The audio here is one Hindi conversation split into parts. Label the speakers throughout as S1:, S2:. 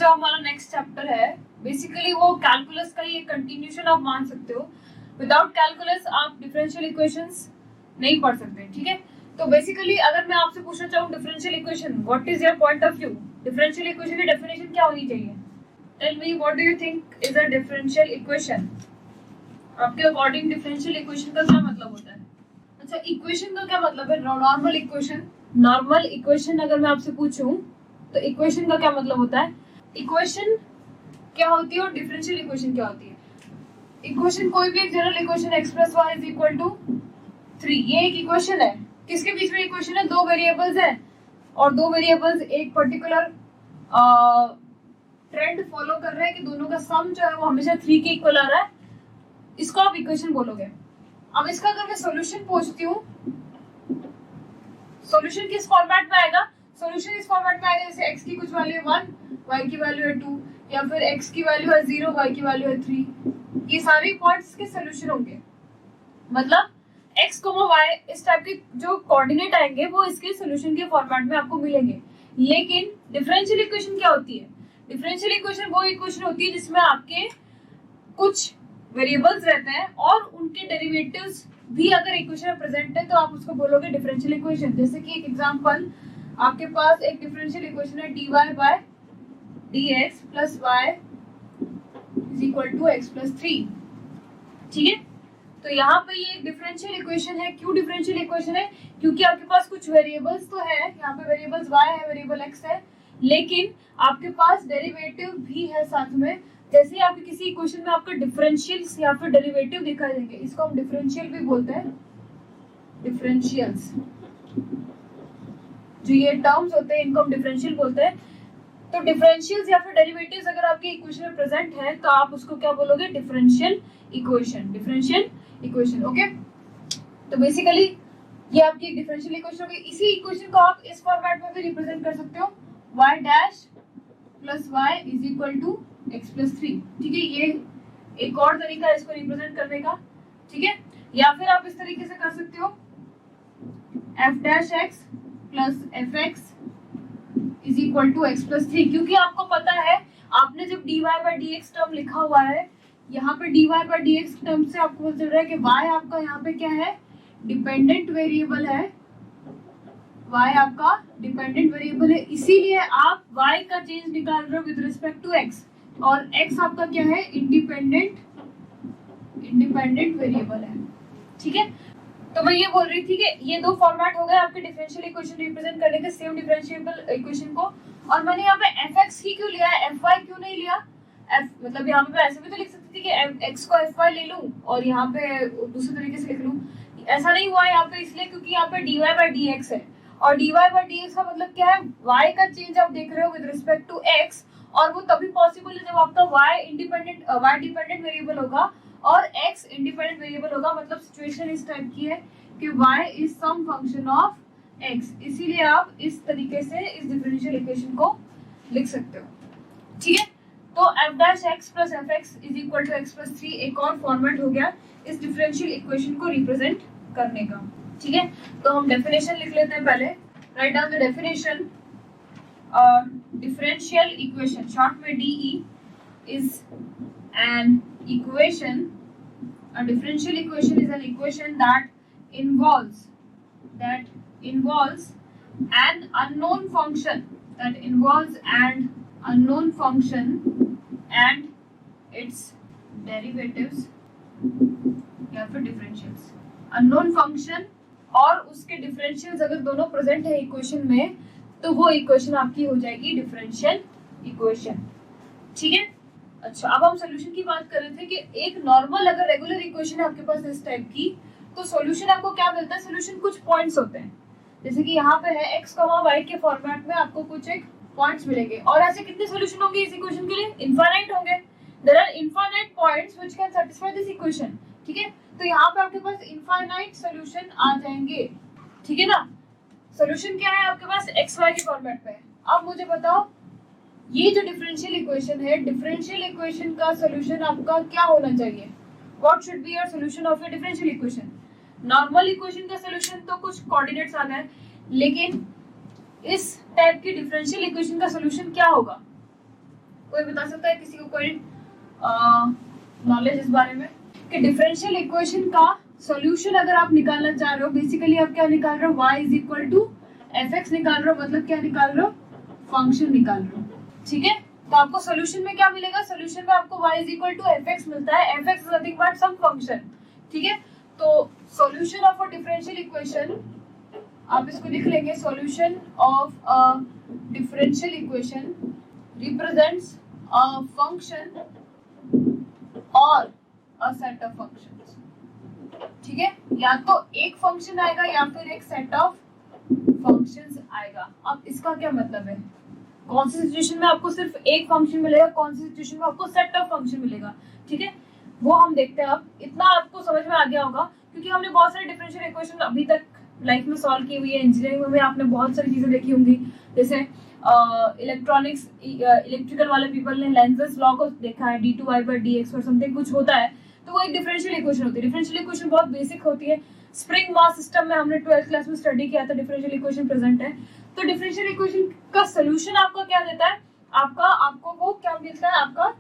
S1: जो हमारा नेक्स्ट चैप्टर है बेसिकली वो कैलकुलस का ही एक कंटिन्यूशन आप मान सकते हो। विदाउट कैलकुलस आप डिफरेंशियल इक्वेशंस नहीं पढ़ सकते, ठीक है। तो बेसिकली अगर मैं आपसे पूछना चाहूँ differential equation, what is your point of view? Differential equation की डेफिनेशन क्या होनी चाहिए? Tell me what do you think is a differential equation? आपके अकॉर्डिंग डिफरेंशियल इक्वेशन का क्या मतलब होता है? अच्छा, इक्वेशन का क्या मतलब है? Normal equation. नॉर्मल इक्वेशन अगर मैं आपसे पूछूं तो इक्वेशन का क्या मतलब होता है? इक्वेशन क्या होती है और डिफरेंशियल इक्वेशन क्या होती है? इक्वेशन कोई भी एक जनरल इक्वेशन x + y = 3, ये एक इक्वेशन है। किसके बीच में इक्वेशन है? दो वेरिएबल्स है और दो वेरिएबल्स एक पर्टिकुलर ट्रेंड फॉलो कर रहे हैं कि दोनों का सम जो है वो हमेशा 3 के इक्वल आ रहा है, इसको आप इक्वेशन बोलोगे। अब इसका अगर मैं सॉल्यूशन पूछती हूँ, सॉल्यूशन किस फॉर्मेट में आएगा? सॉल्यूशन इस फॉर्मेट में आएगा जैसे x की कुछ वैल्यू है 1, y की वैल्यू है 2, या फिर x की वैल्यू है 0, y की वैल्यू है 3। ये सारे पॉइंट्स के सॉल्यूशन होंगे। मतलब x, y इस टाइप के जो कोऑर्डिनेट आएंगे वो इसके सॉल्यूशन के फॉर्मेट में आपको मिलेंगे। लेकिन डिफरेंशियल इक्वेशन क्या होती है? डिफरेंशियल इक्वेशन वो इक्वेशन होती है जिसमें आपके कुछ वेरिएबल्स रहते हैं और उनके डेरिवेटिव्स भी अगर इक्वेशन में प्रेजेंट है तो आप उसको बोलोगे डिफरेंशियल इक्वेशन। जैसे कि एक एग्जांपल, आपके पास एक डिफरेंशियल इक्वेशन है dy/dx + y = x + 3, ठीक है। तो यहाँ पे ये एक डिफरेंशियल इक्वेशन है। क्यों डिफरेंशियल इक्वेशन है? क्योंकि आपके पास कुछ वेरिएबल्स तो है, यहाँ पे वेरिएबल्स y है, वेरिएबल x है, लेकिन आपके पास डेरिवेटिव भी है साथ में। जैसे आपके किसी इक्वेशन में आपका डिफरेंशियल्स या फिर डेरिवेटिव दिखाई देंगे, इसको हम डिफरेंशियल भी बोलते हैं। डिफरेंशियल्स जो ये टर्म्स होते हैं इनको हम डिफरेंशियल बोलते हैं। तो डिफरेंशियल्स या फिर डेरिवेटिव्स अगर आपके इक्वेशन में प्रेजेंट है तो आप उसको क्या बोलोगे? Differential equation. Differential equation, okay. तो बेसिकली ये आपकी एक डिफरेंशियल इक्वेशन होगी। इसी इक्वेशन को आप इस फॉर्मेट में भी रिप्रेजेंट कर सकते हो, y' + y = x + 3, ठीक है। ये एक और तरीका है इसको रिप्रेजेंट करने का, ठीक है। या फिर आप इस तरीके से कर सकते हो f' + fx = x + 3, क्योंकि आपको पता है आपने जब dy/dx टर्म लिखा हुआ है, यहाँ पे dy/dx टर्म से आपको पता चल रहा है कि y आपका यहाँ पे क्या है? डिपेंडेंट वेरिएबल है। y आपका डिपेंडेंट वेरिएबल है, इसीलिए आप y का चेंज निकाल रहे हो विद रिस्पेक्ट टू x, और x आपका क्या है? इंडिपेंडेंट वेरिएबल है, ठीक है। तो मैं ये बोल रही थी कि ये दो फॉर्मेट हो गए आपके डिफरेंशियल इक्वेशन रिप्रेजेंट करने के, सेम डिफरेंशियल इक्वेशन को। और मैंने यहाँ पे fx ही क्यों लिया है, fy क्यों नहीं लिया? मतलब यहाँ पे ऐसे भी तो लिख सकती थी कि x को fy ले लूं और यहाँ पे दूसरे तरीके से लिख लूं। ऐसा नहीं हुआ यहाँ पे, इसलिए क्योंकि यहाँ पे dy/dx है, और dy/dx का मतलब क्या है? y का चेंज आप देख रहे हो विद रिस्पेक्ट टू x, और वो तभी पॉसिबल है जब आपका y डिपेंडेंट वेरिएबल होगा और x इंडिपेंडेंट वेरिएबल होगा। मतलब सिचुएशन इस टाइप की है कि y is some function of x, इसीलिए आप इस तरीके से इस डिफरेंशियल इक्वेशन को लिख सकते हो, ठीक है। तो f' + fx = x + 3 एक और फॉर्मेट हो गया इस डिफरेंशियल इक्वेशन को रिप्रेजेंट करने का, ठीक है। तो हम डेफिनेशन लिख लेते हैं पहले। Write down the definition. Differential equation, short में DE, is an equation. A differential equation is an equation that involves an unknown function, and its derivatives या फिर डिफरेंशियल्स। अननोन फंक्शन और उसके डिफरेंशियल्स अगर दोनों प्रेजेंट है इक्वेशन में तो वो इक्वेशन आपकी हो जाएगी डिफरेंशियल इक्वेशन, ठीक है। अच्छा, अब हम सॉल्यूशन की बात कर रहे थे कि एक नॉर्मल अगर रेगुलर इक्वेशन है आपके पास इस टाइप की, तो सॉल्यूशन आपको क्या मिलता है? सॉल्यूशन कुछ पॉइंट्स होते हैं, जैसे कि यहाँ पे है x, y के फॉर्मेट में आपको कुछ एक पॉइंट्स मिलेंगे। और ऐसे कितने सॉल्यूशन होंगे इस इक्वेशन के लिए? इनफाइनाइट होंगे। There are infinite points which can satisfy this equation, ठीक है। तो यहाँ पे आपके पास इनफाइनाइट सॉल्यूशन आ जाएंगे, ठीक है ना। सॉल्यूशन क्या है आपके पास? x, y के फॉर्मेट में। अब मुझे बताओ, ये जो डिफरेंशियल इक्वेशन है, डिफरेंशियल इक्वेशन का सॉल्यूशन आपका क्या होना चाहिए? What should be your solution of your differential equation? Normal equation का सॉल्यूशन तो कुछ कोऑर्डिनेट्स आ गए, लेकिन इस टाइप की डिफरेंशियल इक्वेशन का सॉल्यूशन क्या होगा? कोई बता सकता है, किसी को कोई नॉलेज इस बारे में कि डिफरेंशियल इक्वेशन का सॉल्यूशन अगर आप निकालना चाह रहे हो, बेसिकली आप क्या निकाल रहे हो, y is equal to fx निकाल रहे हो, मतलब क्या निकाल रहे हो, फंक्शन निकाल रहे हो, ठीक है। तो आपको सॉल्यूशन में क्या मिलेगा, सॉल्यूशन में आपको y is equal to fx मिलता है, fx is nothing but some function, ठीक है। तो solution of a differential equation, आप इसको लिख लेंगे, solution of a differential equation represents a function और अ सेट ऑफ फंक्शंस, ठीक है। या तो एक फंक्शन आएगा या फिर एक सेट ऑफ फंक्शंस आएगा। अब इसका क्या मतलब है, कौन सी सिचुएशन में आपको सिर्फ एक फंक्शन मिलेगा, कौन सी सिचुएशन में आपको सेट ऑफ फंक्शन मिलेगा, ठीक है, वो हम देखते हैं। अब इतना आपको समझ में आ गया होगा क्योंकि हमने बहुत सारे डिफरेंशियल इक्वेशन अभी तक लाइफ में सॉल्व की हुई है। इंजीनियरिंग में आपने बहुत सारी चीजें देखी होंगी, जैसे इलेक्ट्रॉनिक्स, इलेक्ट्रिकल वाले पीपल ने लेंजेस लॉ को देखा है, d2y/dx और समथिंग कुछ होता है, तो वो एक डिफरेंशियल इक्वेशन होती है। डिफरेंशियल इक्वेशन बहुत बेसिक होती है, स्प्रिंग मास सिस्टम में हमने 12th क्लास में स्टडी किया था, डिफरेंशियल इक्वेशन प्रेजेंट है। तो डिफरेंशियल इक्वेशन का सॉल्यूशन आपका क्या देता है, आपको वो क्या मिलता है, आपका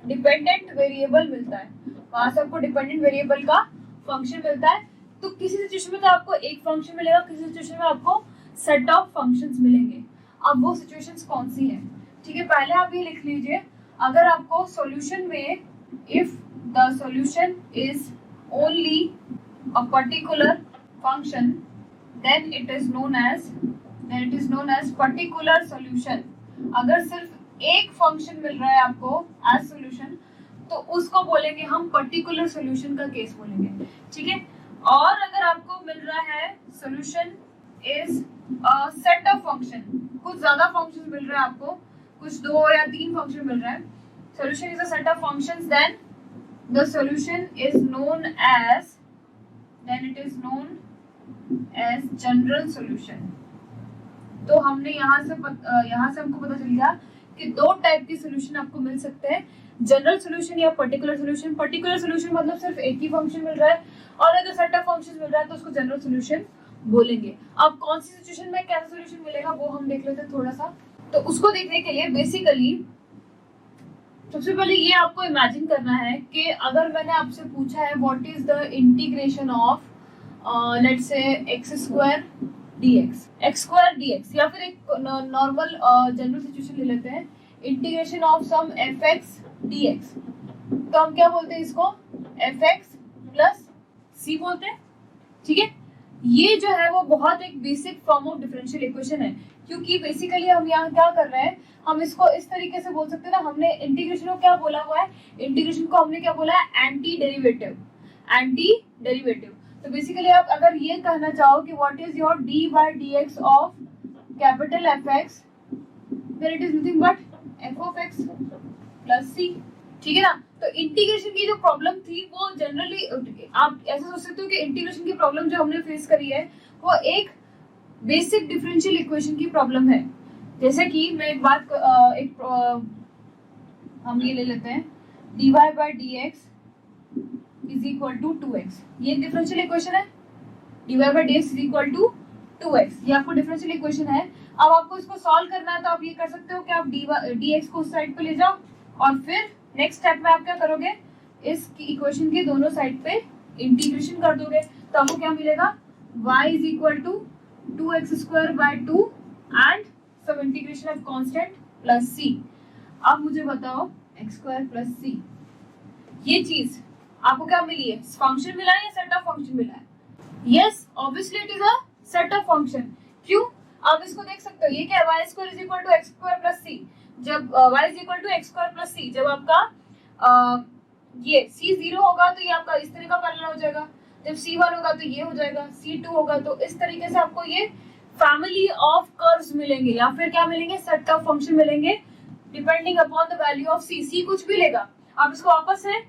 S1: डिपेंडेंट वेरिएबल मिलता है, वहां से आपको डिपेंडेंट वेरिएबल का फंक्शन मिलता है। तो किसी सिचुएशन में तो आपको एक फंक्शन मिलेगा, किसी सिचुएशन में आपको सेट ऑफ फंक्शंस मिलेंगे। अब वो सिचुएशंस कौन सी है, ठीक है, पहले आप ये लिख लीजिए, अगर आपको सॉल्यूशन में if the solution is only a particular function then it is known as particular solution. अगर सिर्फ एक फंक्शन मिल रहा है आपको एज सॉल्यूशन, तो उसको बोलेंगे हम पर्टिकुलर सॉल्यूशन का केस बोलेंगे, ठीक है। और अगर आपको मिल रहा है solution is a set of function, कुछ ज्यादा फंक्शंस मिल रहे हैं आपको, कुछ 2 या 3 फंक्शन मिल रहे हैं, solution is a set of functions, then the solution is known as general solution. तो हमने यहाँ से हमको पता चल गया कि 2 टाइप के सॉल्यूशन आपको मिल सकते हैं, जनरल सॉल्यूशन या पर्टिकुलर सॉल्यूशन। पर्टिकुलर सॉल्यूशन मतलब सिर्फ एक ही फंक्शन मिल रहा है, और अगर सेट ऑफ फंक्शंस मिल रहा है तो उसको जनरल सॉल्यूशन बोलेंगे। अब कौन सी सिचुएशन में कैसा सॉल्यूशन मिलेगा वो हम देख लेते हैं थोड़ा सा। तो उसको देखने के लिए बेसिकली सबसे पहले ये आपको इमेजिन करना है कि अगर मैंने आपसे पूछा है what is the integration of let's say x² dx, या फिर एक नॉर्मल जनरल सिचुएशन ले लेते हैं, integration of some fx dx, तो हम क्या बोलते हैं इसको, fx प्लस c बोलते हैं, ठीक है। ये जो है वो बहुत एक basic form of differential equation है, क्योंकि बेसिकली हम यहाँ क्या कर रहे हैं, हम इसको इस तरीके से बोल सकते हैं ना, हमने इंटीग्रेशन को क्या बोला हुआ है, इंटीग्रेशन को हमने क्या बोला है, एंटी डेरिवेटिव। तो बेसिकली आप अगर ये कहना चाहो कि what is your d/dx of capital Fx, then it is nothing but f of x plus c, ठीक है ना। तो इंटीग्रेशन की जो प्रॉब्लम थी वो जनरली आप ऐसे सोच सकते हो कि इंटीग्रेशन की प्रॉब्लम जो हमने फेस करी है वो एक बेसिक डिफरेंशियल इक्वेशन की प्रॉब्लम है। जैसे कि मैं एक बात हम ये ले लेते हैं, dy/dx is equal to 2x, ये एक डिफरेंशियल इक्वेशन है, dy/dx is equal to 2x, ये आपको डिफरेंशियल इक्वेशन है। अब आपको इसको सॉल्व करना है तो आप ये कर सकते हो कि आप dx को उस साइड पे ले जाओ और फिर नेक्स्ट स्टेप में आप क्या करोगे, इस इक्वेशन के दोनों साइड पे इंटीग्रेशन कर दोगे, तो आपको क्या मिलेगा, y is equal to 2x²/2 and सब integration of constant plus c। अब मुझे बताओ x² प्लस c, ये चीज आपको क्या मिली है, फंक्शन मिला है या सेट ऑफ फंक्शन मिला है? Yes, obviously it is a set of function. क्यों? आप इसको देख सकते हो, ये क्या है, y² is equal to x² plus c। जब y is equal to x² plus c, जब आपका ये c 0 होगा तो ये आपका इस तरह का पैरेलल हो जाएगा, जब c 1 होगा तो ये हो जाएगा, c 2 होगा तो इस तरीके से आपको ये फैमिली ऑफ कर्व्स मिलेंगे, या फिर क्या मिलेंगे, सेट ऑफ फंक्शन मिलेंगे depending upon the value of c। c कुछ भी लेगा, आप इसको वापस से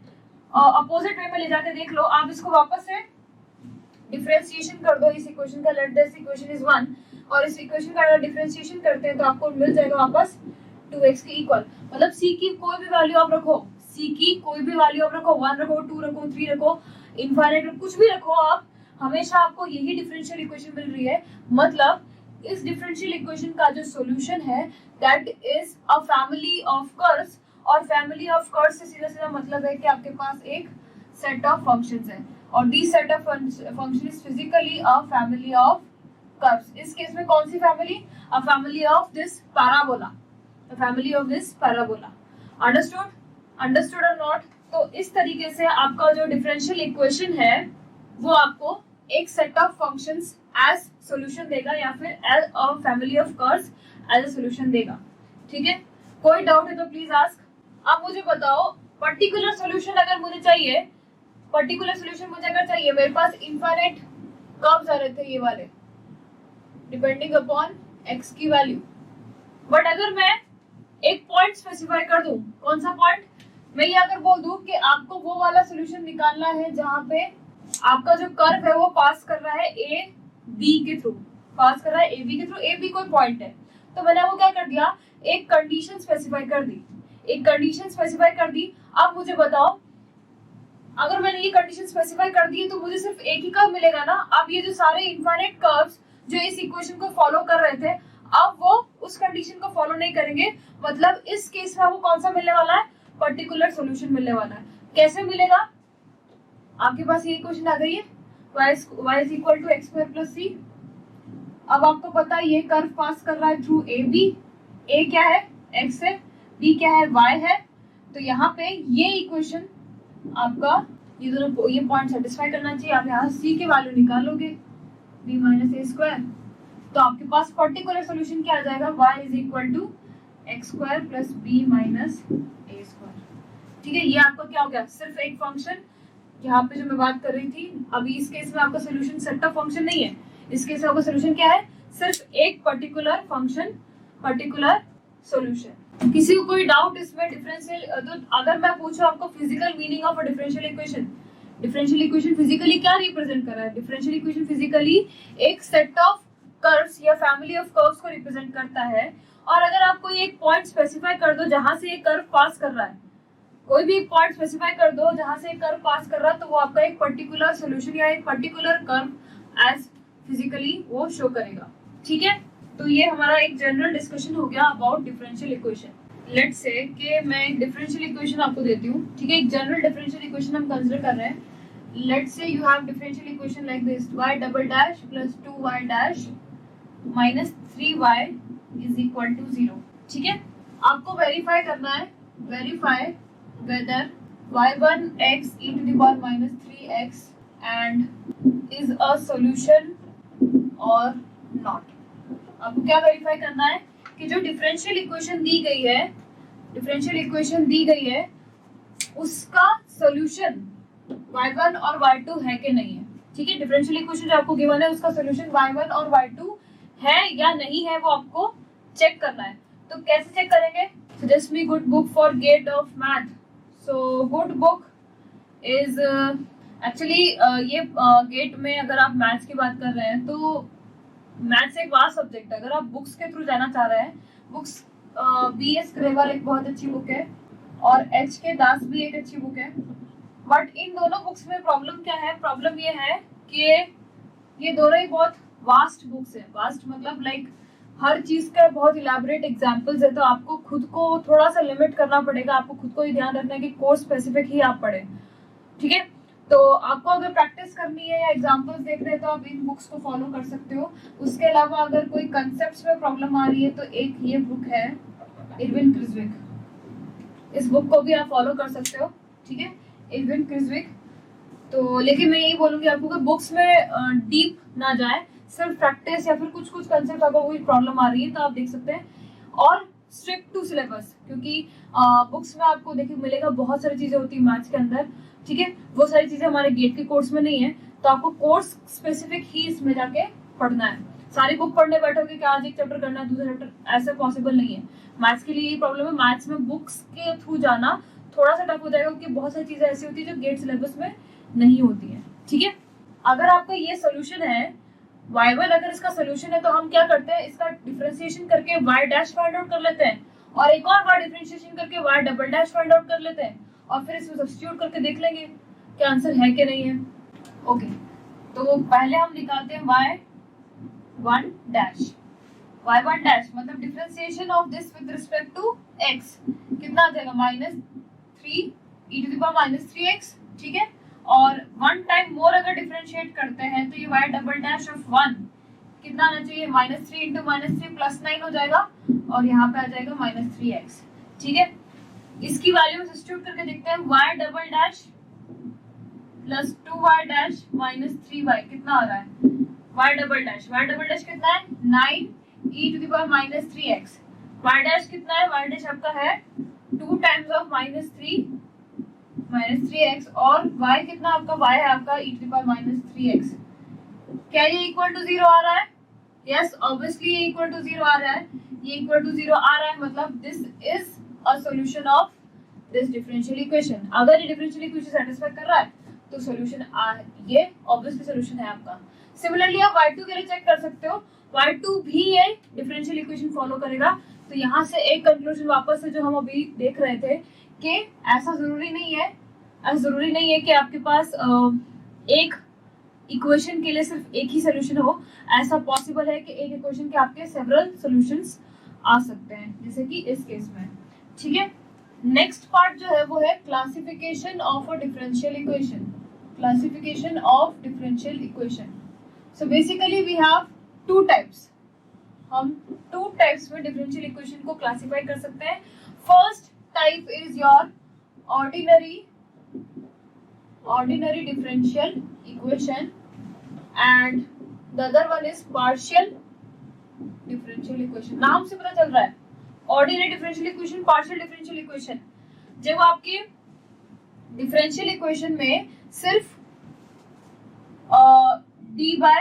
S1: अपोजिट वे में ले जाकर देख लो, आप इसको वापस से डिफरेंशिएशन कर दो इस इक्वेशन का, लेट दिस इक्वेशन इज 1, और इस इक्वेशन का अगर डिफरेंशिएशन करते हैं तो आपको मिल जाएगा वापस 2x के इक्वल। मतलब c की कोई भी वैल्यू आप रखो, c की कोई भी वैल्यू आप रखो, 1 रखो, 2 रखो, 3 रखो, इनफाइनाइट कुछ भी रखो, आप हमेशा आपको यही डिफरेंशियल इक्वेशन मिल रही है। मतलब इस डिफरेंशियल इक्वेशन का जो सॉल्यूशन है that is a family of curves, और फैमिली ऑफ कर्व्स से सीधा सीधा मतलब है कि आपके पास एक सेट ऑफ फंक्शंस है, और this set of function is physically a family of curves. इस केस में कौन सी family? A family of this parabola, the family of this parabola. Understood? Understood और नॉट? तो इस तरीके से आपका जो डिफरेंशियल इक्वेशन है वो आपको एक set of functions as solution देगा, या फिर as a family of curves as a solution देगा। ठीक है, कोई डाउट है तो प्लीज आस्क। अब मुझे बताओ, पर्टिकुलर सॉल्यूशन अगर मुझे चाहिए, पर्टिकुलर सॉल्यूशन मुझे अगर चाहिए, मेरे पास इनफाइनाइट कर्व्स आ रहे थे ये वाले, डिपेंडिंग अपॉन एक्स की वैल्यू, बट अगर मैं एक पॉइंट स्पेसिफाई कर दूं, कौन सा पॉइंट? मैं ये अगर बोल दूं कि आपको वो वाला सॉल्यूशन निकालना है जहां पे आपका जो कर्व है वो पास कर रहा है ए बी के थ्रू, पास कर रहा है ए बी के थ्रू, ए बी कोई पॉइंट है, तो मैंने वो क्या कर दिया, एक कंडीशन स्पेसिफाई कर दी, एक कंडीशन स्पेसिफाई कर दी। अब मुझे बताओ, अगर मैंने ये कंडीशन स्पेसिफाई कर दी है तो मुझे सिर्फ एक ही कर्व मिलेगा ना। अब ये जो सारे इनफाइनाइट कर्व्स जो इस इक्वेशन को फॉलो कर रहे थे, अब वो उस कंडीशन को फॉलो नहीं करेंगे, मतलब इस केस में वो कौन सा मिलने वाला है? पर्टिकुलर सॉल्यूशन मिलने वाला है। कैसे मिलेगा? आपके पास ये इक्वेशन आ गई है, y is equal to x square plus c। अब आपको पता है ये कर्व पास कर रहा है थ्रू ए बी, ए क्या है? x है, b क्या है? y है। तो यहाँ पे ये इक्वेशन आपका ये दोनों ये पॉइंट सेटिस्फाई करना चाहिए। आप यहाँ c के वैल्यू निकालोगे, b माइनस ए स्क्वायर, तो आपके पास पर्टिकुलर सॉल्यूशन क्या आ जाएगा? y is equal to x square plus b minus a square. ठीक है, ये आपका क्या हो गया? सिर्फ एक फंक्शन, यहाँ पे जो मैं बात कर रही थी, अभी इस केस में आपका सॉल्यूशन सेट ऑफ फंक्शन नहीं है, इस केस में आपका सॉल्यूशन क्या है? सिर्फ एक पर्टिकुलर फंक्शन, पर्टिकुलर सॉल्यूशन। किसी को कोई डाउट इसमें? डिफरेंशियल, तो अगर मैं पूछूं आपको physical meaning of a differential equation, differential equation physically क्या रिप्रेजेंट कर रहा है? डिफरेंशियल इक्वेशन फिजिकली एक सेट ऑफ कर्व्स या फैमिली ऑफ कर्व्स को रिप्रेजेंट करता है। और अगर आप कोई एक पॉइंट स्पेसिफाई कर दो जहां से एक कर्व पास कर रहा है, कोई भी एक पॉइंट स्पेसिफाई कर दो जहां से एक कर्व पास कर रहा है, तो वो आपका एक पर्टिकुलर सॉल्यूशन या एक पर्टिकुलर कर्व एज फिजिकली वो शो करेगा। ठीक है, तो ये हमारा एक जनरल डिस्कशन हो गया about differential equation. Let's say कि मैं एक डिफरेंशियल इक्वेशन आपको देती हूँ। ठीक है, एक जनरल डिफरेंशियल इक्वेशन हम कंसीडर कर रहे हैं। Let's say you have differential equation like this, y double dash plus 2y dash minus 3y is equal to 0। ठीक है, आपको वेरीफाई करना है, verify whether y1x e to the power minus 3x and is a solution or not। आपको क्या वेरीफाई करना है कि जो डिफरेंशियल इक्वेशन दी गई है, डिफरेंशियल इक्वेशन दी गई है, उसका सॉल्यूशन y1 और y2 है कि नहीं है। ठीक है, डिफरेंशियल इक्वेशन जो आपको गिवन है उसका सॉल्यूशन y1 और y2 है या नहीं है, वो आपको चेक करना है। तो कैसे चेक करेंगे? Suggest me good book for GATE of math. So good book is actually ये गेट में अगर आप मैथ्स की बात कर रहे हैं तो मैथ्स एक वास्ट सब्जेक्ट है। अगर आप बुक्स के थ्रू जाना चाह रहे हैं, बुक्स BS ग्रेवाल एक बहुत अच्छी बुक है और HK दास भी एक अच्छी बुक है, बट इन दोनों बुक्स में प्रॉब्लम क्या है? प्रॉब्लम ये है कि ये दोनों ही बहुत वास्ट बुक्स है। वास्ट मतलब लाइक हर चीज का बहुत इलैबोरेट एग्जांपल्स है, तो आपको खुद को थोड़ा सा लिमिट करना पड़ेगा। आपको खुद को ही ध्यान रखना है कि कोर्स स्पेसिफिक ही आप पढ़े। ठीक है, तो आपको अगर प्रैक्टिस करनी है या एग्जांपल्स देख रहे हैं तो आप इन बुक्स को फॉलो कर सकते हो। उसके अलावा अगर कोई कंसेप्ट्स में प्रॉब्लम आ रही है तो एक ये बुक है इरविन क्रिस्विक, इस बुक को भी आप फॉलो कर सकते हो। ठीक है, इरविन क्रिस्विक। तो लेकिन मैं यही बोलूंगी आपको कि बुक्स में डीप ना जाए, सिर्फ प्रैक्टिस या फिर कुछ कुछ कंसेप्ट अगर कोई प्रॉब्लम आ रही है तो आप देख सकते हैं। और स्ट्रिक्ट टू सिलेबस, क्योंकि बुक्स में आपको देखिए मिलेगा बहुत सारी चीजें होती है मैथ्स के अंदर। ठीक है, वो सारी चीजें हमारे गेट के कोर्स में नहीं है, तो आपको कोर्स स्पेसिफिक ही इसमें जाके पढ़ना है। सारी बुक पढ़ने बैठोगे कि आज एक चैप्टर करना है दूसरा चैप्टर, ऐसा पॉसिबल नहीं है। मैथ्स के लिए यही प्रॉब्लम है, मैथ्स में बुक्स के थ्रू जाना थोड़ा सा टफ हो जाएगा, क्योंकि बहुत सारी चीजें ऐसी होती है जो गेट सिलेबस में नहीं होती है। ठीक है, अगर आपका ये सोल्यूशन है y1, अगर इसका सोल्यूशन है तो हम क्या करते हैं, इसका डिफरेंशिएशन करके y डैश फाइंड आउट कर लेते हैं, और एक और बार डिफरेंशिएशन करके y double dash find out कर लेते हैं, और फिर इसमें सब्स्टिट्यूट करके देख लेंगे कि आंसर है कि नहीं है। ओके, तो पहले हम निकालते हैं y1 डैश। y1 डैश मतलब differentiation of this with respect to x कितना आ जाएगा -3 e to the power -3x, ठीक है। और वन टाइम मोर अगर डिफरेंशिएट करते हैं तो ये y डबल डैश ऑफ 1 कितना आना चाहिए -3 इंटू -3 प्लस 9 हो जाएगा और यहाँ पे आ जाएगा -3x, ठीक है। इसकी वैल्यू सब्स्टिट्यूट करके देखते हैं y double dash plus 2y dash -3y कितना आ रहा है y डबल डैश कितना है 9 e to the power -3x, y dash कितना है y डैश आपका है 2 टाइम्स ऑफ -3x और y कितना आपका y है आपका e to the power -3x। क्या ये इक्वल टू 0 आ रहा है? यस ऑब्वियसली ये इक्वल टू 0 आ रहा है, ये इक्वल टू 0 आ रहा है मतलब this is a solution of this differential equation. अगर ये डिफरेंशियल इक्वेशन सेटिस्फाई कर रहा है तो सॉल्यूशन ये ऑब्वियसली सॉल्यूशन है आपका। सिमिलरली आप y2 के लिए चेक कर सकते हो, y2 भी ये डिफरेंशियल इक्वेशन फॉलो करेगा। तो यहाँ से एक कंक्लूजन वापस से जो हम अभी देख रहे थे कि ऐसा जरूरी नहीं है कि आपके पास एक इक्वेशन के लिए सिर्फ एक ही सोल्यूशन हो। ऐसा पॉसिबल है कि एक इक्वेशन के आपके सेवरल सॉल्यूशंस आ सकते हैं, जैसे कि इस केस में, ठीक है। नेक्स्ट पार्ट जो है वो है classification of a differential equation. Classification of differential equation. So basically we have two types. हम टू टाइप्स में डिफरेंशियल इक्वेशन को क्लासिफाई कर सकते हैं। First type is your ordinary differential equation and the other one is partial differential equation। नाम से पता चल रहा है ordinary differential equation, partial differential equation। जब आपकी differential equation में सिर्फ d by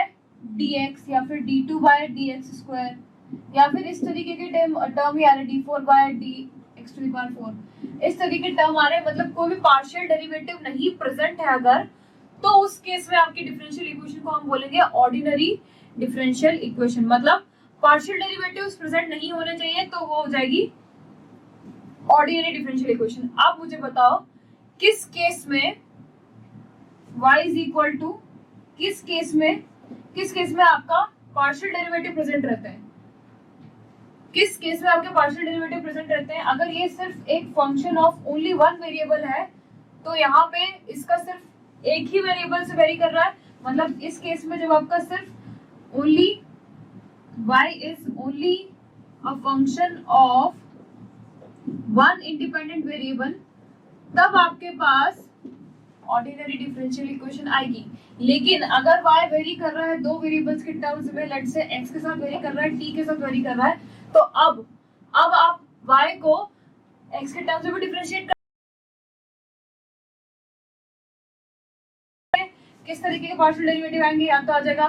S1: dx या फिर d2 by dx स्क्वायर या फिर इस तरीके के टर्म या d4 by dx to the power 4 इस तरीके टर्म आ रहे हैं, मतलब कोई भी पार्शियल डेरिवेटिव नहीं प्रेजेंट है अगर, तो उस केस में आपकी डिफरेंशियल इक्वेशन को हम बोलेंगे ऑर्डिनरी डिफरेंशियल इक्वेशन। मतलब पार्शियल डेरिवेटिव्स प्रेजेंट नहीं होने चाहिए तो वो हो जाएगी ऑर्डिनरी डिफरेंशियल इक्वेशन। अब मुझे बताओ किस केस में y इज इक्वल टू किस केस में आपका पार्शियल डेरिवेटिव प्रेजेंट रहता है, किस केस में आपके पार्शियल डेरिवेटिव प्रेजेंट रहते हैं। अगर ये सिर्फ एक function of only one variable है तो यहाँ पे इसका सिर्फ एक ही वेरिएबल से वेरी कर रहा है। मतलब इस केस में जब आपका सिर्फ only y is only a function of one independent variable, तब आपके पास ऑर्डिनरी डिफरेंशियल इक्वेशन आएगी। लेकिन अगर y वेरी कर रहा है दो वेरिएबल्स के टर्म्स में, लेट्स से x के साथ वेरी कर रहा है, t के साथ वेरी कर रहा है, तो अब आप y को x के टर्म्स में भी डिफरेंशिएट कर किस तरीके के पार्शियल डेरिवेटिव आएंगे, या तो आ जाएगा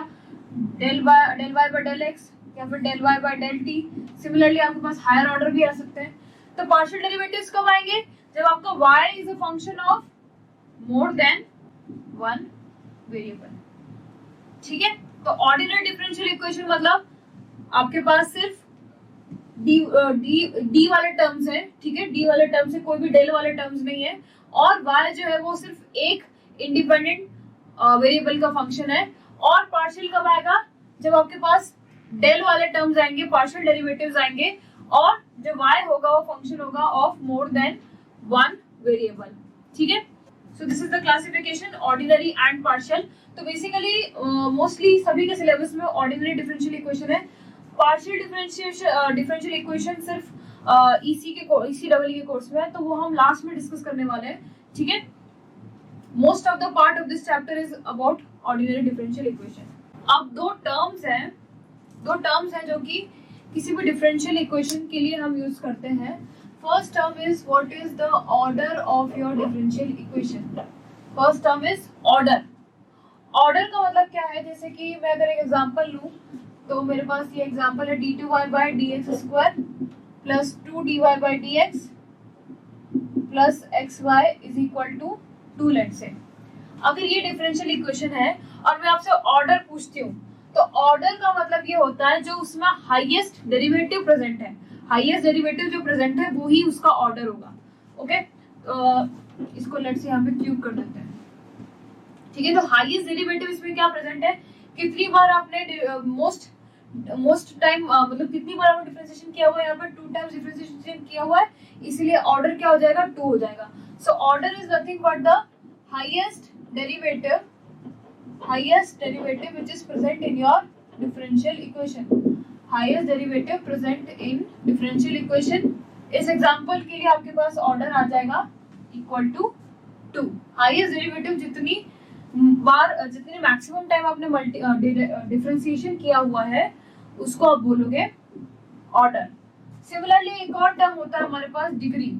S1: del y by del x या फिर del y by del t। Similarly आपके पास हायर ऑर्डर भी आ सकते हैं। तो पार्शियल डेरिवेटिव्स कब आएंगे? जब आपका y is a function of more than one variable, ठीक है। तो ऑर्डिनरी डिफरेंशियल इक्वेशन मतलब आपके पास सिर्फ डी वाले टर्म्स है, ठीक है, डी वाले टर्म्स है, कोई भी डेल वाले टर्म्स नहीं है, और y जो है वो सिर्फ एक इंडिपेंडेंट वेरिएबल का फंक्शन है। और पार्शियल कब आएगा? जब आपके पास डेल वाले टर्म्स आएंगे, पार्शियल डेरिवेटिव्स आएंगे, और जो y होगा वो फंक्शन होगा of more than one variable, ठीक है। So this is the classification ordinary and partial. तो बेसिकली मोस्टली सभी के सिलेबस में ऑर्डिनरी डिफरेंशियल इक्वेशन है। पार्शियल डिफरेंशियल इक्वेशन सिर्फ इसी डबल के कोर्स में है, तो वो हम लास्ट में डिस्कस करने वाले हैं, ठीक है। Most of the part of this chapter is about ordinary differential equation. अब दो टर्म्स हैं जो कि किसी भी डिफरेंशियल इक्वेशन के लिए हम यूज करते हैं। First term is what is the order of your differential equation. First term is order. Order का मतलब क्या है? जैसे कि मैं अगर एक एग्जांपल लूं तो मेरे पास ये एग्जांपल है d2y by dx square plus 2dy by dx plus xy is equal to 2, let say. अगर ये डिफरेंशियल इक्वेशन है और मैं आपसे ऑर्डर पूछती हूँ, तो ऑर्डर का मतलब ये होता है जो उसमें हाईएस्ट डेरिवेटिव प्रेजेंट है, हाईएस्ट डेरिवेटिव जो प्रेजेंट है वो ही उसका ऑर्डर होगा, ओके। इसको लेट से यहाँ पे क्यूब कर देते हैं, ठीक है। तो हाईएस्ट डेरिवेटिव इसमें क्या प्रेजेंट है? कितनी बार आपने मोस्ट मोस्ट टाइम मतलब कितनी बार हमने डिफरेंशिएशन किया हुआ है, यहाँ पर 2 टाइम्स डिफरेंशिएशन किया हुआ है, इसलिए ऑर्डर क्या हो जाएगा, 2 हो जाएगा. So order is nothing but the highest derivative which is present in your differential equation. Highest derivative present in differential equation. इस एग्जांपल के लिए आपके पास ऑर्डर आ जाएगा इक्वल टू 2. हाईएस्ट डेरिवेटिव जितनी मैक्सिमम टाइम आपने डिफरेंशिएशन किया हुआ है उसको आप बोलोगे ऑर्डर. सिमिलरली एक और टर्म होता है हमारे पास डिग्री.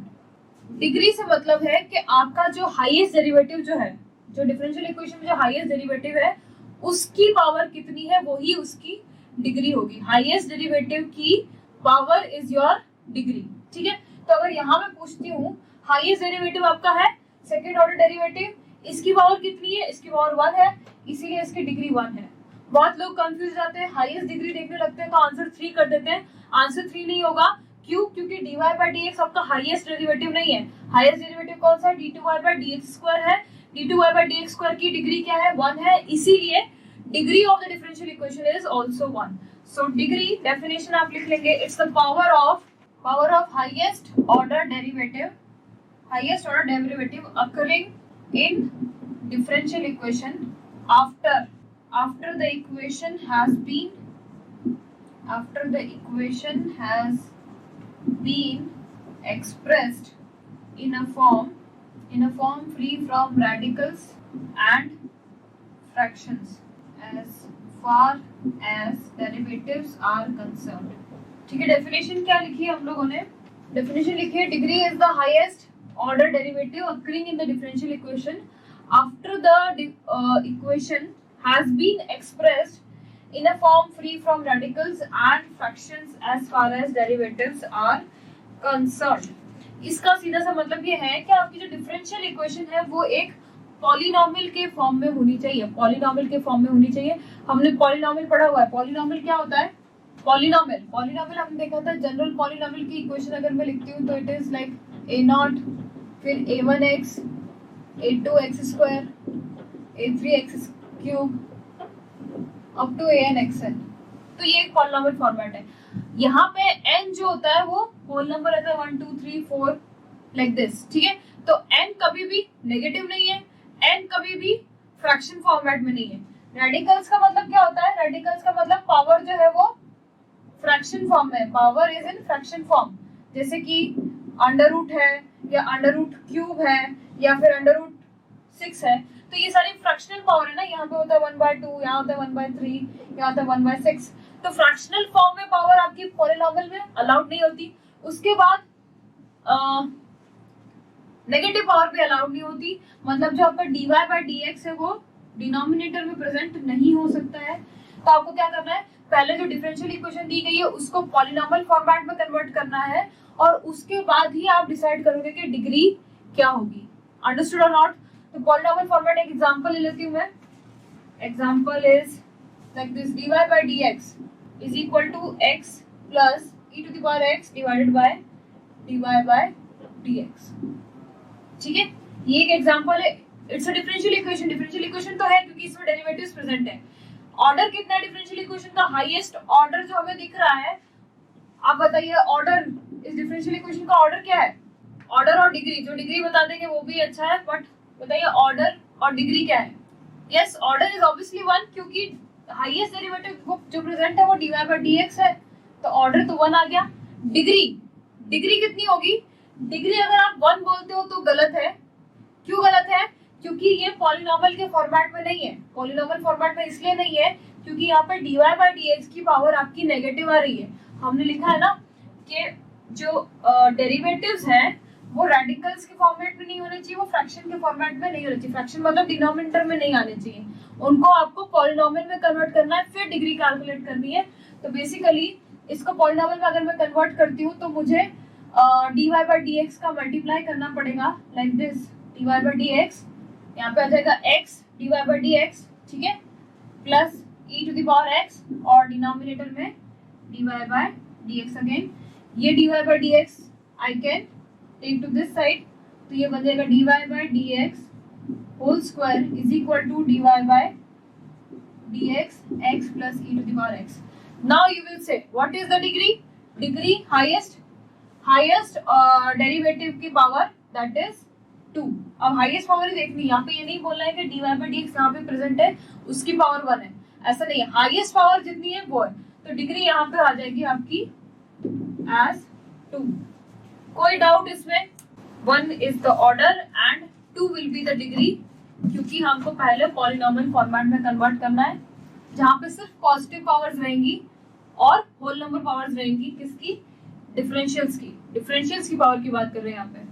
S1: डिग्री से मतलब है कि आपका जो हाईएस्ट डेरिवेटिव जो है, जो डिफरेंशियल इक्वेशन में जो हाईएस्ट डेरिवेटिव है उसकी पावर कितनी है वही उसकी डिग्री होगी. हाईएस्ट डेरिवेटिव की पावर इज योर डिग्री. ठीक है, तो अगर यहाँ मैं पूछती हूँ हाईएस्ट डेरिवेटिव आपका है सेकेंड ऑर्डर डेरिवेटिव, इसकी पावर कितनी है, इसकी पावर 1 है, इसीलिए इसकी डिग्री 1 है. बहुत लोग कंफ्यूज जाते हैं, हाईएस्ट डिग्री देखने लगते हैं तो आंसर 3 कर देते हैं. आंसर 3 नहीं होगा. क्यों? क्योंकि dy by dx आपका हाईएस्ट डेरिवेटिव नहीं है. हाईएस्ट डेरिवेटिव कौन सा है, d2y by dx स्क्वायर है. d2y by dx स्क्वायर की डिग्री क्या है, 1 है, इसीलिए degree of the differential equation is also 1. So degree definition आप लिख लेंगे, it's the power of highest order derivative occurring in differential equation after the equation has been expressed in a form free from radicals and fractions as far as derivatives are concerned. ठीक है, डेफिनेशन क्या लिखी है हम लोगों ने, डेफिनेशन लिखी है degree is the highest order derivative occurring in the differential equation after the equation has been expressed in a form free from radicals and fractions as far as derivatives are concerned. इसका सीधा सा मतलब ये है कि आपकी जो डिफरेंशियल इक्वेशन है वो एक पॉलिनोमियल के फॉर्म में होनी चाहिए. हमने पॉलिनोमियल पढ़ा हुआ है. पॉलिनोमियल क्या होता है, पॉलिनोमियल हमने देखा था. जनरल पॉलिनोमियल की इक्वेशन अगर मैं लिखती हूँ तो इट इज लाइक a0 फिर a1x a2x square a3x cube up to anxn. तो ये एक पॉलिनोमियल फॉर्मेट है. यहाँ पे n जो होता है वो होल नंबर रहता है 1 2 3 4 लाइक दिस. ठीक है, तो n कभी भी नेगेटिव नहीं है, n कभी भी फ्रैक्शन फॉर्मेट में नहीं है. रेडिकल्स का मतलब क्या होता है, रेडिकल्स का मतलब पावर जो है वो फ्रैक्शन फॉर्म में, power is in fraction form. जैसे कि अंडर रूट है या अंडर रूट क्यूब है या फिर अंडर रूट 6 है, तो ये सारी फ्रैक्शनल पावर है ना. यहाँ पे होता है 1/2, यहाँ होता है 1/3, यहाँ होता है 1/6. तो फ्रैक्शनल फॉर्म में पावर आपकी पॉलिनोमियल में अलाउड नहीं होती. उसके बाद नेगेटिव पावर भी अलाउड नहीं होती. मतलब जो आपका dy by dx है वो डिनोमिनेटर में प्रेजेंट नहीं हो सकता है. तो आपको क्या करना है, पहले जो डिफरेंशियल इक्वेशन दी गई है उसको पॉलिनोमियल फॉर्मेट में कन्वर्ट करना है और उसके बाद ही आप डिसाइड करोगे कि डिग्री क्या होगी. अंडरस्टूड और नॉट? तो पॉलिनोमियल फॉर्मेट एक एग्जांपल ले लेती हूँ मैं. Example is like this, dy by dx is equal to x plus e to the power x divided by dy by dx. ठीक है, ये एक एग्जांपल है. इट्स अ डिफरेंशियल इक्वेशन तो है क्योंकि इसमें डेरिवेटिव्स प्रेजेंट है. ऑर्डर कितना है डिफरेंशियल इक्वेशन का, हाईएस्ट ऑर्डर जो हमें दिख रहा है. आप बताइए ऑर्डर, इस डिफरेंशियल इक्वेशन का ऑर्डर क्या है, ऑर्डर और डिग्री. जो डिग्री बता देंगे वो भी अच्छा है, बट बताइए ऑर्डर और डिग्री क्या है. यस, ऑर्डर इज ऑब्वियसली 1 क्योंकि हाईएस्ट डेरिवेटिव जो प्रेजेंट है वो dy by dx है, तो ऑर्डर तो 1 आ गया. डिग्री कितनी होगी, डिग्री अगर आप 1 बोलते हो तो गलत है. क्यों गलत है, क्योंकि ये पॉलिनोमियल के फॉर्मेट में नहीं है. पॉलिनोमियल फॉर्मेट में इसलिए नहीं है क्योंकि यहाँ पर dy by dx की पावर आपकी नेगेटिव आ रही है. हमने लिखा है ना कि जो डेरिवेटिव्स हैं वो रेडिकल्स के फॉर्मेट में नहीं होने चाहिए, वो फ्रैक्शन के फॉर्मेट में नहीं होने चाहिए. फ्रैक्शन मतलब डिनोमिनेटर में नहीं आने चाहिए. उनको आपको पॉलिनोमियल में कन्वर्ट करना है, फिर डिग्री कैलकुलेट करनी है. तो बेसिकली इसको पॉलिनोमियल में अगर मैं कन्वर्ट करती हूँ तो मुझे dy by dx का मल्टीप्लाई करना पड़ेगा like this. dy by dx यहाँ पे आ जाएगा x dy by dx, ठीक है, plus e to the power x और डिनोमिनेटर में dy by dx अगेन. ये dy by dx I can take to this side, तो ये बन जाएगा dy by dx whole square is equal to dy by dx x plus e to the power x. Now you will say what is the degree? Degree highest derivative की पावर दैट इज 2. अब हाईएस्ट पावर ही देखनी है, यहाँ पे ये नहीं बोलना है कि dy by dx यहाँ पे प्रेजेंट है उसकी पावर 1 है, ऐसा नहीं है, हाईएस्ट पावर जितनी है वो है, तो डिग्री यहाँ पे आ जाएगी आपकी एज 2. कोई डाउट इसमें? 1 is the order and 2 will be the degree, क्योंकि हमको पहले पॉलिनोमियल फॉर्मेट में कन्वर्ट करना है जहाँ पे सिर्फ पॉजिटिव पावर्स रहेंगी और होल नंबर पावर्स रहेंगी किसकी? डिफरेंशियल्स की पावर की बात कर रहे हैं यहाँ पे.